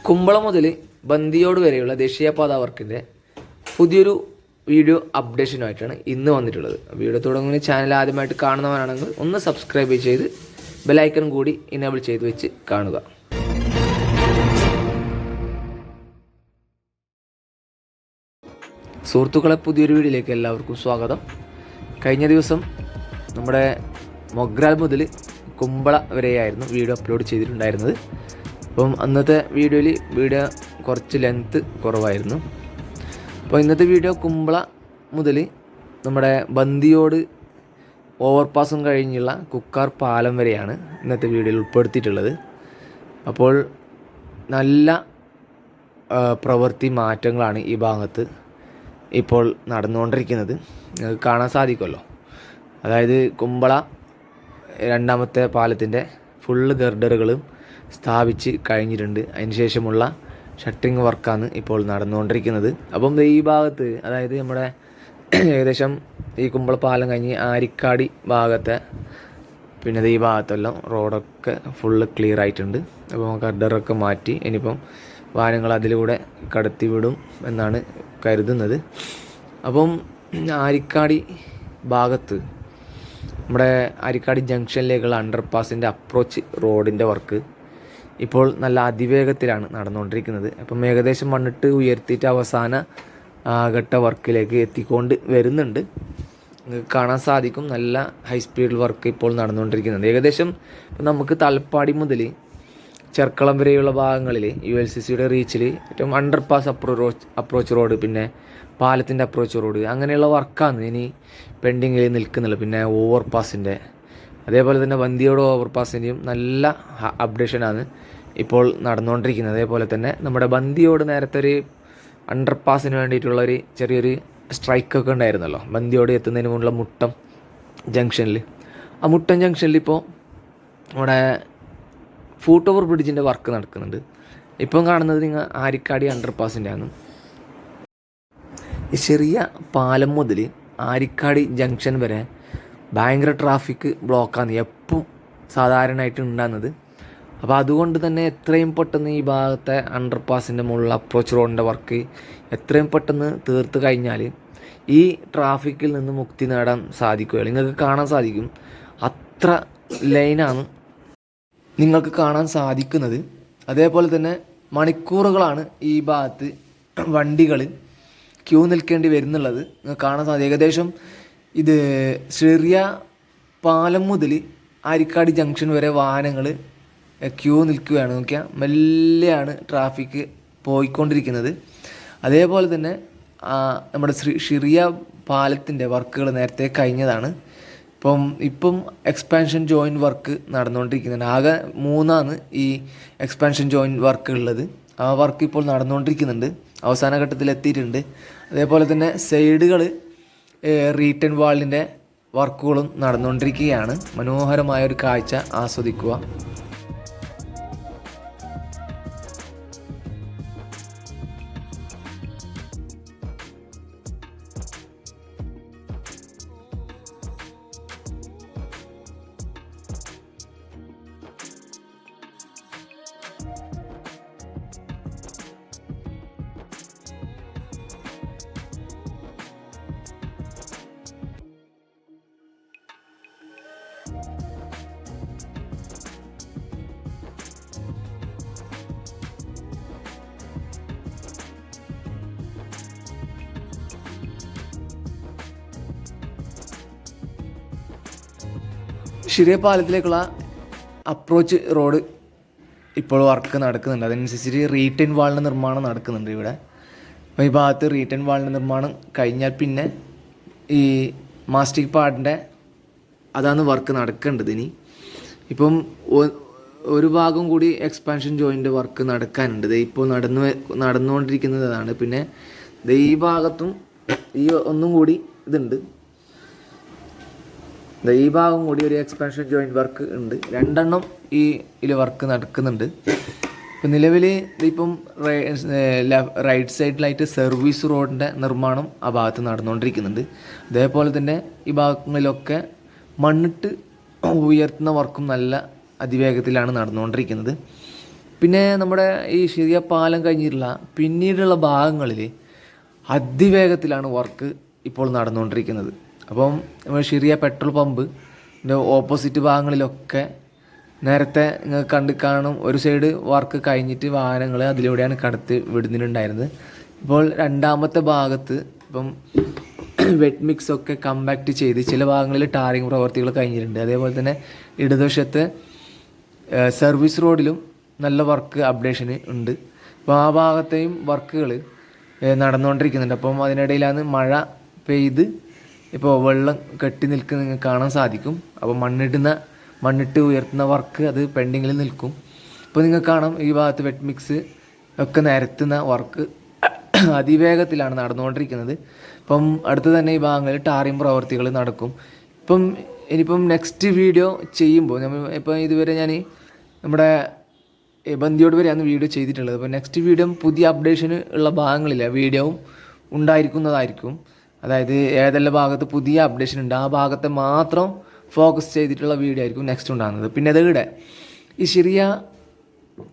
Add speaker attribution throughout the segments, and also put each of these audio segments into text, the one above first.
Speaker 1: കുമ്പളം മുതൽ ബന്ദിയോട് വരെയുള്ള ദേശീയപാത വർക്കിൻ്റെ പുതിയൊരു വീഡിയോ അപ്ഡേഷനുമായിട്ടാണ് ഇന്ന് വന്നിട്ടുള്ളത്. വീഡിയോ തുടങ്ങുന്ന ചാനൽ ആദ്യമായിട്ട് കാണുന്നവരാണെങ്കിൽ ഒന്ന് സബ്സ്ക്രൈബ് ചെയ്ത് ബെലൈക്കൺ കൂടി ഇനേബിൾ ചെയ്ത് വെച്ച് കാണുക. സുഹൃത്തുക്കളെ, പുതിയൊരു വീഡിയോയിലേക്ക് എല്ലാവർക്കും സ്വാഗതം. കഴിഞ്ഞ ദിവസം നമ്മുടെ മൊഗ്രാൽ മുതൽ കുമ്പള വരെയായിരുന്നു വീഡിയോ അപ്ലോഡ് ചെയ്തിട്ടുണ്ടായിരുന്നത്. അപ്പം അന്നത്തെ വീഡിയോ കുറച്ച് ലെങ്ത്ത് കുറവായിരുന്നു. അപ്പോൾ ഇന്നത്തെ വീഡിയോ കുമ്പള മുതൽ നമ്മുടെ ബന്ദിയോട് ഓവർപാസും കഴിഞ്ഞുള്ള കുക്കാർ പാലം വരെയാണ് ഇന്നത്തെ വീഡിയോയിൽ ഉൾപ്പെടുത്തിയിട്ടുള്ളത്. അപ്പോൾ നല്ല പ്രവൃത്തി മാറ്റങ്ങളാണ് ഈ ഭാഗത്ത് ഇപ്പോൾ നടന്നുകൊണ്ടിരിക്കുന്നത്. നിങ്ങൾക്ക് കാണാൻ സാധിക്കുമല്ലോ. അതായത് കുമ്പള രണ്ടാമത്തെ പാലത്തിൻ്റെ ഫുള്ള് ഗർഡറുകളും സ്ഥാപിച്ച് കഴിഞ്ഞിട്ടുണ്ട്. അതിന് ശേഷമുള്ള ഷട്ടറിങ് വർക്കാണ് ഇപ്പോൾ നടന്നുകൊണ്ടിരിക്കുന്നത്. അപ്പം ഈ ഭാഗത്ത്, അതായത് നമ്മുടെ ഏകദേശം ഈ കുമ്പള പാലം കഴിഞ്ഞ് ആരിക്കാടി ഭാഗത്തെ പിന്നെ ഈ ഭാഗത്തെല്ലാം റോഡൊക്കെ ഫുള്ള് ക്ലിയർ ആയിട്ടുണ്ട്. അപ്പോൾ ഗർഡറൊക്കെ മാറ്റി ഇനിയിപ്പം വാഹനങ്ങൾ അതിലൂടെ കടത്തി വിടും എന്നാണ് കരുതുന്നത്. അപ്പം ആരിക്കാടി ഭാഗത്ത് നമ്മുടെ ആരിക്കാടി ജംഗ്ഷനിലേക്കുള്ള അണ്ടർപാസിൻ്റെ അപ്രോച്ച് റോഡിൻ്റെ വർക്ക് ഇപ്പോൾ നല്ല അതിവേഗത്തിലാണ് നടന്നുകൊണ്ടിരിക്കുന്നത്. അപ്പം ഏകദേശം മണ്ണിട്ട് ഉയർത്തിയിട്ട് അവസാന ഘട്ട വർക്കിലേക്ക് എത്തിക്കൊണ്ട് വരുന്നുണ്ട്. നിങ്ങൾക്ക് കാണാൻ സാധിക്കും, നല്ല ഹൈ സ്പീഡ് വർക്ക് ഇപ്പോൾ നടന്നുകൊണ്ടിരിക്കുന്നുണ്ട്. ഏകദേശം ഇപ്പം നമുക്ക് തലപ്പാടി മുതൽ ചെർക്കളം വരെയുള്ള ഭാഗങ്ങളിൽ ULCCയുടെ റീച്ചിൽ ഏറ്റവും അണ്ടർപാസ് അപ്രോച്ച് റോഡ്, പിന്നെ പാലത്തിൻ്റെ അപ്രോച്ച് റോഡ്, അങ്ങനെയുള്ള വർക്കാണ് ഇനി പെൻഡിങ്ങിൽ നിൽക്കുന്നുള്ളത്. പിന്നെ ഓവർപാസിൻ്റെ, അതേപോലെ തന്നെ ബന്ദിയോട് ഓവർപാസിൻ്റെയും നല്ല അപ്ഡേഷനാണ് ഇപ്പോൾ നടന്നുകൊണ്ടിരിക്കുന്നത്. അതേപോലെ തന്നെ നമ്മുടെ ബന്ദിയോട് നേരത്തെ ഒരു അണ്ടർപാസിന് വേണ്ടിയിട്ടുള്ളൊരു ചെറിയൊരു സ്ട്രൈക്കൊക്കെ ഉണ്ടായിരുന്നല്ലോ, ബന്ദിയോട് എത്തുന്നതിന് മുമ്പുള്ള മുട്ടം ജംഗ്ഷനിൽ. ആ മുട്ടം ജംഗ്ഷനിൽ ഇപ്പോൾ നമ്മുടെ ഫൂട്ട് ഓവർ ബ്രിഡ്ജിൻ്റെ വർക്ക് നടക്കുന്നുണ്ട്. ഇപ്പം കാണുന്നത് നിങ്ങൾ ആരിക്കാടി അണ്ടർപാസിൻ്റെ ആണ്. ഈ ചെറിയ പാലം മുതൽ ആരിക്കാടി ജംഗ്ഷൻ വരെ ഭയങ്കര ട്രാഫിക് ബ്ലോക്കാണ് എപ്പം സാധാരണയായിട്ട് ഉണ്ടാകുന്നത്. അപ്പോൾ അതുകൊണ്ട് തന്നെ എത്രയും പെട്ടെന്ന് ഈ ഭാഗത്തെ അണ്ടർപാസിൻ്റെ മുകളിൽ അപ്രോച്ച് റോഡിൻ്റെ വർക്ക് എത്രയും പെട്ടെന്ന് തീർത്ത് കഴിഞ്ഞാൽ ഈ ട്രാഫിക്കിൽ നിന്ന് മുക്തി നേടാൻ സാധിക്കുകയുള്ളൂ. നിങ്ങൾക്ക് കാണാൻ സാധിക്കും, അത്ര ലൈനാണ് നിങ്ങൾക്ക് കാണാൻ സാധിക്കുന്നത്. അതേപോലെ തന്നെ മണിക്കൂറുകളാണ് ഈ ഭാഗത്ത് വണ്ടികൾ ക്യൂ നിൽക്കേണ്ടി വരുന്നുള്ളത്. നിങ്ങൾക്ക് കാണാൻ സാധിക്കും. ഏകദേശം ഇത് ചെറിയ പാലം മുതൽ ആരിക്കാടി ജംഗ്ഷൻ വരെ വാഹനങ്ങൾ ക്യൂ നിൽക്കുകയാണ്. നോക്കിയാൽ മെല്ലെയാണ് ട്രാഫിക് പോയിക്കൊണ്ടിരിക്കുന്നത്. അതേപോലെ തന്നെ നമ്മുടെ ചെറിയ പാലത്തിൻ്റെ വർക്കുകൾ നേരത്തെ കഴിഞ്ഞതാണ്. ഇപ്പം എക്സ്പാൻഷൻ ജോയിൻറ്റ് വർക്ക് നടന്നുകൊണ്ടിരിക്കുന്നുണ്ട്. ആകെ 3 ഈ എക്സ്പാൻഷൻ ജോയിൻറ്റ് വർക്ക് ഉള്ളത്. ആ വർക്ക് ഇപ്പോൾ നടന്നുകൊണ്ടിരിക്കുന്നുണ്ട്, അവസാന ഘട്ടത്തിൽ എത്തിയിട്ടുണ്ട്. അതേപോലെ തന്നെ സൈഡുകൾ റീട്ടൺ വാളിൻ്റെ വർക്കുകളും നടന്നുകൊണ്ടിരിക്കുകയാണ്. മനോഹരമായൊരു കാഴ്ച ആസ്വദിക്കുക. ചെറിയ പാലത്തിലേക്കുള്ള അപ്രോച്ച് റോഡ് ഇപ്പോൾ വർക്ക് നടക്കുന്നുണ്ട്. അതനുസരിച്ച് റീട്ടൺ വാളിൻ്റെ നിർമ്മാണം നടക്കുന്നുണ്ട് ഇവിടെ. അപ്പോൾ ഈ ഭാഗത്ത് റീട്ടൺ വാളിൻ്റെ നിർമ്മാണം കഴിഞ്ഞാൽ പിന്നെ ഈ മാസ്റ്റിക് പാഡിൻ്റെ അതാണ് വർക്ക് നടക്കേണ്ടത്. ഇനി ഇപ്പം ഒരു ഭാഗം കൂടി എക്സ്പാൻഷൻ ജോയിൻ്റ് വർക്ക് നടക്കാനുണ്ട്. ഇപ്പോൾ നടന്നുകൊണ്ടിരിക്കുന്നത് അതാണ്. പിന്നെ ഈ ഭാഗത്തും ഈ ഒന്നും കൂടി ഇതുണ്ട്. ഈ ഭാഗം കൂടി ഒരു എക്സ്പാൻഷൻ ജോയിൻറ്റ് വർക്ക് ഉണ്ട്. 2 ഇതിൽ വർക്ക് നടക്കുന്നുണ്ട്. ഇപ്പം നിലവിൽ ഇപ്പം റൈറ്റ് സൈഡിലായിട്ട് സർവീസ് റോഡിൻ്റെ നിർമ്മാണം ആ ഭാഗത്ത് നടന്നുകൊണ്ടിരിക്കുന്നുണ്ട്. അതേപോലെ തന്നെ ഈ ഭാഗങ്ങളിലൊക്കെ മണ്ണിട്ട് ഉയർത്തുന്ന വർക്കും നല്ല അതിവേഗത്തിലാണ് നടന്നുകൊണ്ടിരിക്കുന്നത്. പിന്നെ നമ്മുടെ ഈ ഷിറിയ പാലം കഴിഞ്ഞിട്ടുള്ള പിന്നീടുള്ള ഭാഗങ്ങളിൽ അതിവേഗത്തിലാണ് വർക്ക് ഇപ്പോൾ നടന്നുകൊണ്ടിരിക്കുന്നത്. അപ്പം നമ്മൾ ഷിറിയ പെട്രോൾ പമ്പിൻ്റെ ഓപ്പോസിറ്റ് ഭാഗങ്ങളിലൊക്കെ നേരത്തെ നിങ്ങൾക്ക് കാണും, ഒരു സൈഡ് വർക്ക് കഴിഞ്ഞിട്ട് വാഹനങ്ങൾ അതിലൂടെയാണ് കടത്തി വിടുന്നുണ്ടായിരുന്നത്. ഇപ്പോൾ രണ്ടാമത്തെ ഭാഗത്ത് ഇപ്പം വെറ്റ് മിക്സ് ഒക്കെ കമ്പാക്റ്റ് ചെയ്ത് ചില ഭാഗങ്ങളിൽ ടാറിങ് പ്രവർത്തികൾ കഴിഞ്ഞിട്ടുണ്ട്. അതേപോലെ തന്നെ ഇടതുവശത്ത് സർവീസ് റോഡിലും നല്ല വർക്ക് അപ്ഡേഷന് ഉണ്ട്. അപ്പോൾ ആ ഭാഗത്തെയും വർക്കുകൾ നടന്നുകൊണ്ടിരിക്കുന്നുണ്ട്. അപ്പം അതിനിടയിലാണ് മഴ പെയ്ത് ഇപ്പോൾ വെള്ളം കെട്ടി നിൽക്കുന്ന നിങ്ങൾക്ക് കാണാൻ സാധിക്കും. അപ്പോൾ മണ്ണിട്ട് ഉയർത്തുന്ന വർക്ക് അത് പെൻഡിങ്ങിൽ നിൽക്കും. ഇപ്പോൾ നിങ്ങൾക്ക് കാണാം ഈ ഭാഗത്ത് വെറ്റ് മിക്സ് ഒക്കെ നിരത്തുന്ന വർക്ക് അതിവേഗത്തിലാണ് നടന്നുകൊണ്ടിരിക്കുന്നത്. ഇപ്പം അടുത്ത് തന്നെ ഈ ഭാഗങ്ങളിൽ ടാറിങ് പ്രവർത്തികൾ നടക്കും. ഇനിയിപ്പം നെക്സ്റ്റ് വീഡിയോ ചെയ്യുമ്പോൾ ഇപ്പം ഇതുവരെ ഞാൻ നമ്മുടെ ബന്ദിയോട് വരെയാണ് വീഡിയോ ചെയ്തിട്ടുള്ളത്. അപ്പോൾ നെക്സ്റ്റ് വീഡിയോ പുതിയ അപ്ഡേഷന് ഉള്ള ഭാഗങ്ങളില്ല വീഡിയോവും ഉണ്ടായിരിക്കുന്നതായിരിക്കും. അതായത് ഏതെല്ലാം ഭാഗത്ത് പുതിയ അപ്ഡേഷൻ ഉണ്ട് ആ ഭാഗത്തെ മാത്രം ഫോക്കസ് ചെയ്തിട്ടുള്ള വീഡിയോ ആയിരിക്കും നെക്സ്റ്റ് ഉണ്ടാകുന്നത്. പിന്നെ അതിവിടെ ഈ ഷിറിയ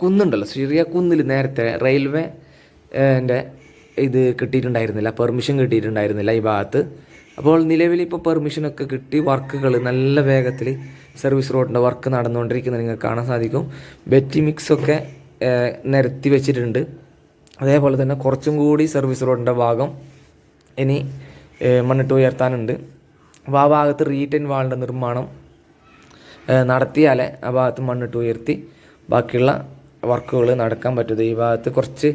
Speaker 1: കുന്നുണ്ടല്ലോ, ഷിറിയ കുന്നിൽ നേരത്തെ റെയിൽവേ ഇത് കിട്ടിയിട്ടുണ്ടായിരുന്നില്ല, പെർമിഷൻ കിട്ടിയിട്ടുണ്ടായിരുന്നില്ല ഈ ഭാഗത്ത്. അപ്പോൾ നിലവിൽ ഇപ്പോൾ പെർമിഷനൊക്കെ കിട്ടി വർക്കുകൾ നല്ല വേഗത്തിൽ സർവീസ് റോഡിൻ്റെ വർക്ക് നടന്നുകൊണ്ടിരിക്കുന്നത് നിങ്ങൾക്ക് കാണാൻ സാധിക്കും. ബെറ്റി മിക്സൊക്കെ നിരത്തി വെച്ചിട്ടുണ്ട്. അതേപോലെ തന്നെ കുറച്ചും കൂടി സർവീസ് റോഡിൻ്റെ ഭാഗം ഇനി മണ്ണിട്ട് ഉയർത്താനുണ്ട്. അപ്പോൾ ആ ഭാഗത്ത് റീറ്റെയിൻ വാളിൻ്റെ നിർമ്മാണം നടത്തിയാലേ ആ ഭാഗത്ത് മണ്ണിട്ട് ഉയർത്തി ബാക്കിയുള്ള വർക്കുകൾ നടക്കാൻ പറ്റുന്നത്. ഈ ഭാഗത്ത് കുറച്ച്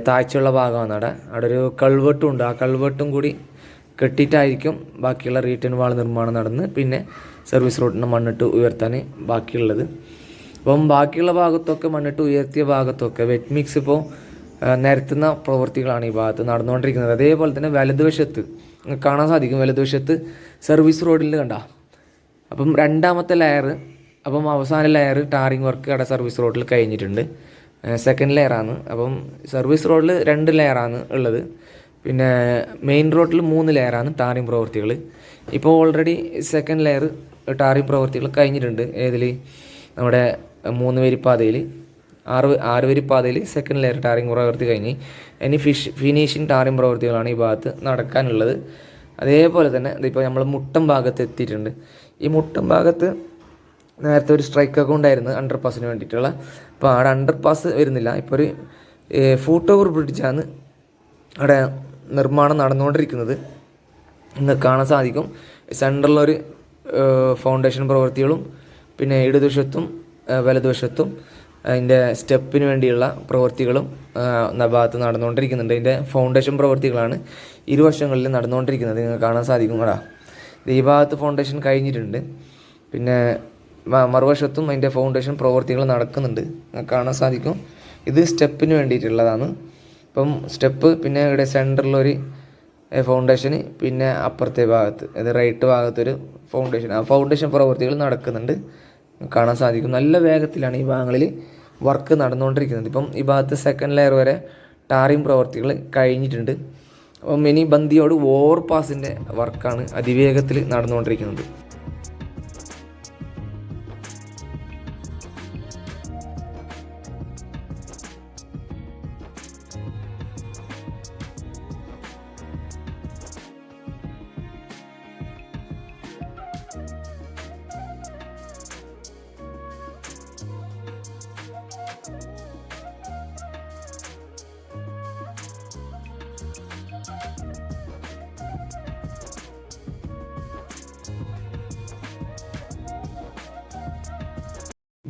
Speaker 1: താഴ്ചയുള്ള ഭാഗമാണ് അവിടെ ഒരു കൾവെട്ടും ഉണ്ട്. ആ കൾവെട്ടും കൂടി കെട്ടിയിട്ടായിരിക്കും ബാക്കിയുള്ള റീറ്റെയിൻ വാൾ നിർമ്മാണം നടന്ന് പിന്നെ സർവീസ് റോഡിൻ്റെ മണ്ണിട്ട് ഉയർത്താൻ ബാക്കിയുള്ളത്. അപ്പം ബാക്കിയുള്ള ഭാഗത്തൊക്കെ മണ്ണിട്ട് ഉയർത്തിയ ഭാഗത്തൊക്കെ വെറ്റ് മിക്സ് ഇപ്പോൾ നിരത്തുന്ന പ്രവൃത്തികളാണ് ഈ ഭാഗത്ത് നടന്നുകൊണ്ടിരിക്കുന്നത്. അതേപോലെ തന്നെ വലതുവശത്ത് കാണാൻ സാധിക്കും, വലതുവശത്ത് സർവീസ് റോഡിൽ കണ്ട അപ്പം രണ്ടാമത്തെ ലെയർ, അപ്പം അവസാന ലെയർ ടാറിങ് വർക്ക് അവിടെ സർവീസ് റോഡിൽ കഴിഞ്ഞിട്ടുണ്ട്. സെക്കൻഡ് ലെയറാണ്. അപ്പം സർവീസ് റോഡിൽ 2 ലെയറാണ് ഉള്ളത്. പിന്നെ മെയിൻ റോഡിൽ 3 ലെയറാണ് ടാറിങ് പ്രവൃത്തികൾ. ഇപ്പോൾ ഓൾറെഡി സെക്കൻഡ് ലെയർ ടാറിങ് പ്രവൃത്തികൾ കഴിഞ്ഞിട്ടുണ്ട്. ഏതിൽ നമ്മുടെ 3 വരിപ്പാതയിൽ 6 വരിപ്പാതയിൽ സെക്കൻഡ് ലെയർ ടാറിങ് പ്രവൃത്തി കഴിഞ്ഞ് ഇനി ഫിനിഷിങ് ടാറിങ് പ്രവൃത്തികളാണ് ഈ ഭാഗത്ത് നടക്കാനുള്ളത്. അതേപോലെ തന്നെ ഇതിപ്പോൾ നമ്മൾ മുട്ടം ഭാഗത്ത് എത്തിയിട്ടുണ്ട്. ഈ മുട്ടം ഭാഗത്ത് നേരത്തെ ഒരു സ്ട്രൈക്കൊക്കെ ഉണ്ടായിരുന്നു അണ്ടർ പാസിന് വേണ്ടിയിട്ടുള്ള. അപ്പോൾ അവിടെ അണ്ടർ പാസ് വരുന്നില്ല. ഇപ്പോൾ ഒരു ഫൂട്ട് ഓവർ ബ്രിഡ്ജാണ് അവിടെ നിർമ്മാണം നടന്നുകൊണ്ടിരിക്കുന്നത്. നിങ്ങൾക്ക് കാണാൻ സാധിക്കും സെൻട്രലിലൊരു ഫൗണ്ടേഷൻ പ്രവൃത്തികളും പിന്നെ ഇടതുവശത്തും വലതുവശത്തും അതിൻ്റെ സ്റ്റെപ്പിന് വേണ്ടിയുള്ള പ്രവൃത്തികളും ഭാഗത്ത് നടന്നുകൊണ്ടിരിക്കുന്നുണ്ട്. അതിൻ്റെ ഫൗണ്ടേഷൻ പ്രവൃത്തികളാണ് ഇരുവശങ്ങളിൽ നടന്നുകൊണ്ടിരിക്കുന്നത്. നിങ്ങൾക്ക് കാണാൻ സാധിക്കും ഈ ഭാഗത്ത് ഫൗണ്ടേഷൻ കഴിഞ്ഞിട്ടുണ്ട്. പിന്നെ മറുവശത്തും അതിൻ്റെ ഫൗണ്ടേഷൻ പ്രവൃത്തികൾ നടക്കുന്നുണ്ട്. കാണാൻ സാധിക്കും ഇത് സ്റ്റെപ്പിന് വേണ്ടിയിട്ടുള്ളതാണ്. ഇപ്പം സ്റ്റെപ്പ് പിന്നെ ഇവിടെ സെൻറ്ററിലൊരു ഫൗണ്ടേഷന് പിന്നെ അപ്പുറത്തെ ഭാഗത്ത് അത് റൈറ്റ് ഭാഗത്തൊരു ഫൗണ്ടേഷൻ, ആ ഫൗണ്ടേഷൻ പ്രവൃത്തികൾ നടക്കുന്നുണ്ട്. കാണാൻ സാധിക്കും നല്ല വേഗത്തിലാണ് ഈ ഭാഗങ്ങളിൽ വർക്ക് നടന്നുകൊണ്ടിരിക്കുന്നത്. ഇപ്പം ഈ ഭാഗത്ത് സെക്കൻഡ് ലെയർ വരെ ടാറിങ് പ്രവൃത്തികൾ കഴിഞ്ഞിട്ടുണ്ട്. അപ്പം ഇനി ബന്ദിയോട് ഓവർപാസിൻ്റെ വർക്കാണ് അതിവേഗത്തിൽ നടന്നുകൊണ്ടിരിക്കുന്നത്.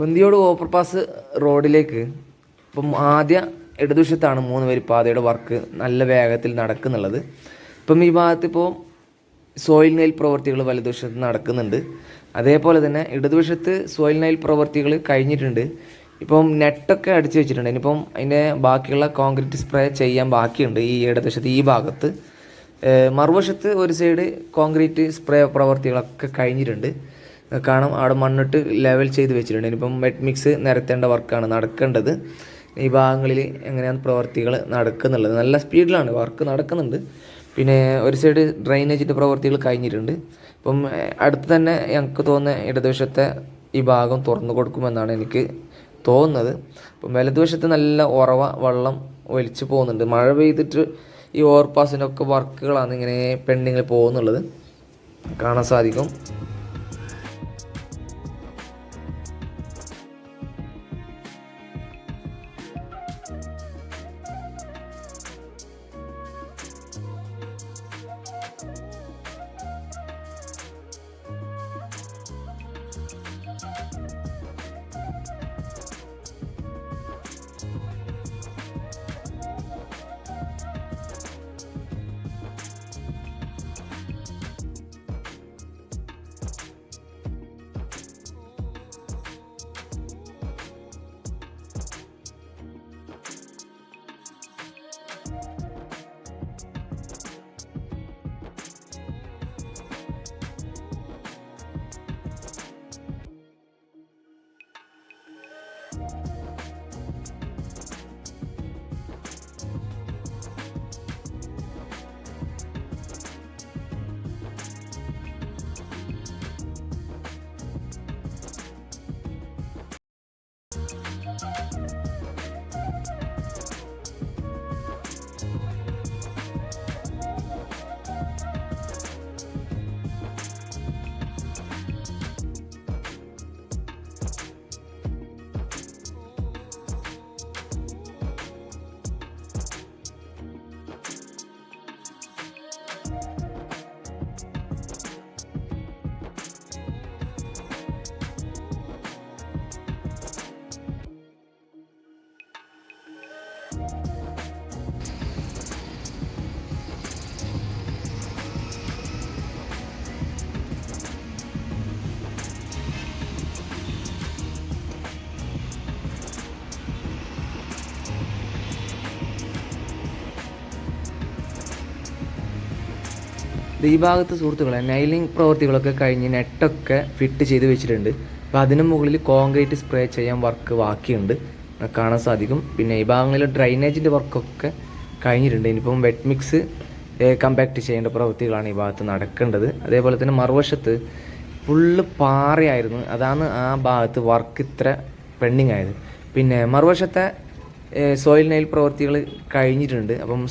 Speaker 1: ബന്ദിയോട് ഓവർപാസ് റോഡിലേക്ക് ഇപ്പം ആദ്യ ഇടതുവശത്താണ് 3 വരിപ്പാതയുടെ വർക്ക് നല്ല വേഗത്തിൽ നടക്കുന്നുള്ളത്. ഇപ്പം ഈ ഭാഗത്ത് ഇപ്പോൾ സോയിൽ നെയിൽ പ്രവൃത്തികൾ വലതുവശത്ത് നടക്കുന്നുണ്ട്. അതേപോലെ തന്നെ ഇടതുവശത്ത് സോയിൽ നെയിൽ പ്രവൃത്തികൾ കഴിഞ്ഞിട്ടുണ്ട്. ഇപ്പം നെറ്റൊക്കെ അടിച്ചു വെച്ചിട്ടുണ്ട്. ഇനിയിപ്പം അതിൻ്റെ ബാക്കിയുള്ള കോൺക്രീറ്റ് സ്പ്രേ ചെയ്യാൻ ബാക്കിയുണ്ട് ഈ ഇടതുവശത്ത് ഈ ഭാഗത്ത്. മറുവശത്ത് ഒരു സൈഡ് കോൺക്രീറ്റ് സ്പ്രേ പ്രവൃത്തികളൊക്കെ കഴിഞ്ഞിട്ടുണ്ട്. കാണാം അവിടെ മണ്ണിട്ട് ലെവൽ ചെയ്ത് വെച്ചിട്ടുണ്ട്. ഇനിയിപ്പം വെറ്റ് മിക്സ് നിരത്തേണ്ട വർക്കാണ് നടക്കേണ്ടത്. ഈ ഭാഗങ്ങളിൽ എങ്ങനെയാണ് പ്രവർത്തികൾ നടക്കുന്നുള്ളത്. നല്ല സ്പീഡിലാണ് വർക്ക് നടക്കുന്നുണ്ട്. പിന്നെ ഒരു സൈഡ് ഡ്രൈനേജിൻ്റെ പ്രവർത്തികൾ കഴിഞ്ഞിട്ടുണ്ട്. ഇപ്പം അടുത്ത് തന്നെ ഞങ്ങൾക്ക് തോന്നുന്ന ഇടതുവശത്തെ ഈ ഭാഗം തുറന്നു കൊടുക്കുമെന്നാണ് എനിക്ക് തോന്നുന്നത്. അപ്പം വലതുവശത്ത് നല്ല ഉറവ വെള്ളം ഒലിച്ച് പോകുന്നുണ്ട്. മഴ പെയ്തിട്ട് ഈ ഓവർപാസിൻ്റെ വർക്കുകളാണ് ഇങ്ങനെ പെൻഡിങ്ങിൽ പോകുന്നുള്ളത് കാണാൻ സാധിക്കും. ഈ ഭാഗത്ത് സുഹൃത്തുക്കളെ നൈലിംഗ് പ്രവൃത്തികളൊക്കെ കഴിഞ്ഞ് നെറ്റൊക്കെ ഫിറ്റ് ചെയ്ത് വെച്ചിട്ടുണ്ട്. അപ്പോൾ അതിന് മുകളിൽ കോൺക്രീറ്റ് സ്പ്രേ ചെയ്യാൻ വർക്ക് ബാക്കിയുണ്ട്, കാണാൻ സാധിക്കും. പിന്നെ ഈ ഭാഗങ്ങളിൽ ഡ്രൈനേജിൻ്റെ വർക്കൊക്കെ കഴിഞ്ഞിട്ടുണ്ട്. ഇനിയിപ്പം വെറ്റ് മിക്സ് കമ്പാക്ട് ചെയ്യേണ്ട പ്രവൃത്തികളാണ് ഈ ഭാഗത്ത് നടക്കേണ്ടത്. അതേപോലെ തന്നെ മറുവശത്ത് ഫുള്ള് പാറയായിരുന്നു, അതാണ് ആ ഭാഗത്ത് വർക്ക് ഇത്ര പെൻഡിങ് ആയത്. പിന്നെ മറുവശത്തെ സോയിൽ നെയിൽ പ്രവൃത്തികൾ കഴിഞ്ഞിട്ടുണ്ട്. അപ്പം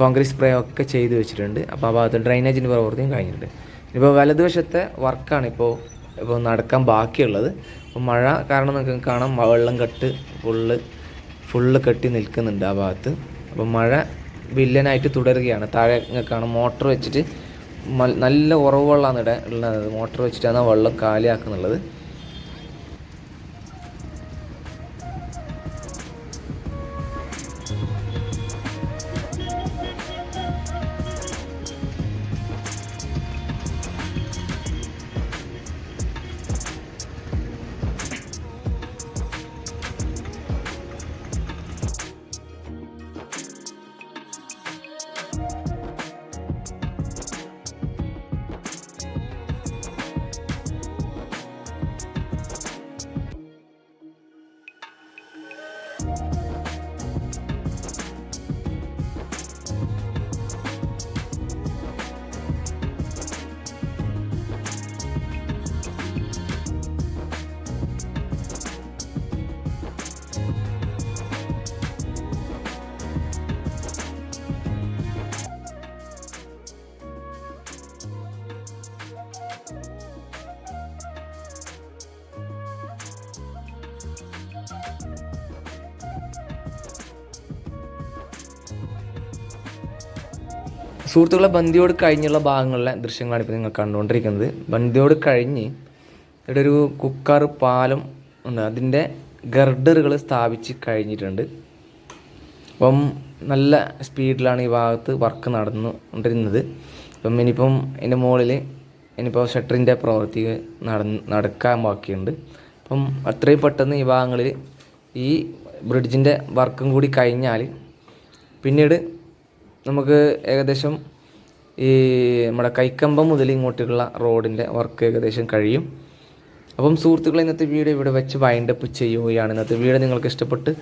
Speaker 1: കോൺക്രീറ്റ് സ്പ്രേ ഒക്കെ ചെയ്ത് വെച്ചിട്ടുണ്ട്. അപ്പോൾ ആ ഭാഗത്ത് ഡ്രൈനേജിൻ്റെ പ്രവൃത്തിയും കഴിഞ്ഞിട്ടുണ്ട്. ഇപ്പോൾ വലതുവശത്തെ വർക്കാണ് ഇപ്പോൾ നടക്കാൻ ബാക്കിയുള്ളത്. അപ്പോൾ മഴ കാരണം നിങ്ങൾക്ക് കാണാം വെള്ളം കെട്ട് ഫുള്ള് കെട്ടി നിൽക്കുന്നുണ്ട് ആ ഭാഗത്ത്. അപ്പോൾ മഴ വില്ലനായിട്ട് തുടരുകയാണ്. താഴെ കാണാം മോട്ടർ വെച്ചിട്ട് നല്ല ഉറവ് വെള്ളമാണ് ഇവിടെ ഉള്ളത്. മോട്ടർ വെച്ചിട്ടാണ് വെള്ളം കാലിയാക്കുന്നുള്ളത്. സുഹൃത്തുക്കളെ, ബന്ദിയോട് കഴിഞ്ഞുള്ള ഭാഗങ്ങളിലെ ദൃശ്യങ്ങളാണ് ഇപ്പോൾ നിങ്ങൾ കണ്ടുകൊണ്ടിരിക്കുന്നത്. ബന്ദിയോട് കഴിഞ്ഞ് ഇവിടെ ഒരു കുക്കർ പാലം ഉണ്ട്, അതിൻ്റെ ഗർഡറുകൾ സ്ഥാപിച്ച് കഴിഞ്ഞിട്ടുണ്ട്. അപ്പം നല്ല സ്പീഡിലാണ് ഈ ഭാഗത്ത് വർക്ക് നടന്നുകൊണ്ടിരുന്നത്. അപ്പം ഇനിയിപ്പം ഇതിൻ്റെ മുകളിൽ ഇനിയിപ്പോൾ ഷട്ടറിൻ്റെ പ്രവൃത്തി നടക്കാൻ ബാക്കിയുണ്ട്. അപ്പം അത്രയും പെട്ടെന്ന് ഈ ഭാഗങ്ങളിൽ ഈ ബ്രിഡ്ജിൻ്റെ വർക്കും കൂടി കഴിഞ്ഞാൽ പിന്നീട് നമുക്ക് ഏകദേശം ഈ നമ്മുടെ കൈക്കമ്പം മുതൽ ഇങ്ങോട്ടുള്ള റോഡിൻ്റെ വർക്ക് ഏകദേശം കഴിയും. അപ്പം സുഹൃത്തുക്കളെ, ഇന്നത്തെ വീഡിയോ ഇവിടെ വെച്ച് വൈൻഡപ്പ് ചെയ്യുകയാണ്. ഇന്നത്തെ വീഡിയോ നിങ്ങൾക്ക് ഇഷ്ടപ്പെട്ട്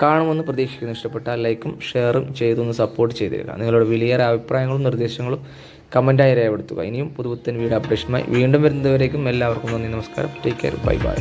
Speaker 1: കാണുമെന്ന് പ്രതീക്ഷിക്കുന്നു. ഇഷ്ടപ്പെട്ടാൽ ലൈക്കും ഷെയറും ചെയ്തൊന്ന് സപ്പോർട്ട് ചെയ്തിരിക്കുക. നിങ്ങളുടെ വലിയ അഭിപ്രായങ്ങളും നിർദ്ദേശങ്ങളും കമൻറ്റായി രേഖപ്പെടുത്തുക. ഇനിയും പുതുപുത്തൻ വീഡിയോ അപ്ഡേഷനുമായി വീണ്ടും വരുന്നതുവരേക്കും എല്ലാവർക്കും നന്ദി, നമസ്കാരം. Take care, bye bye.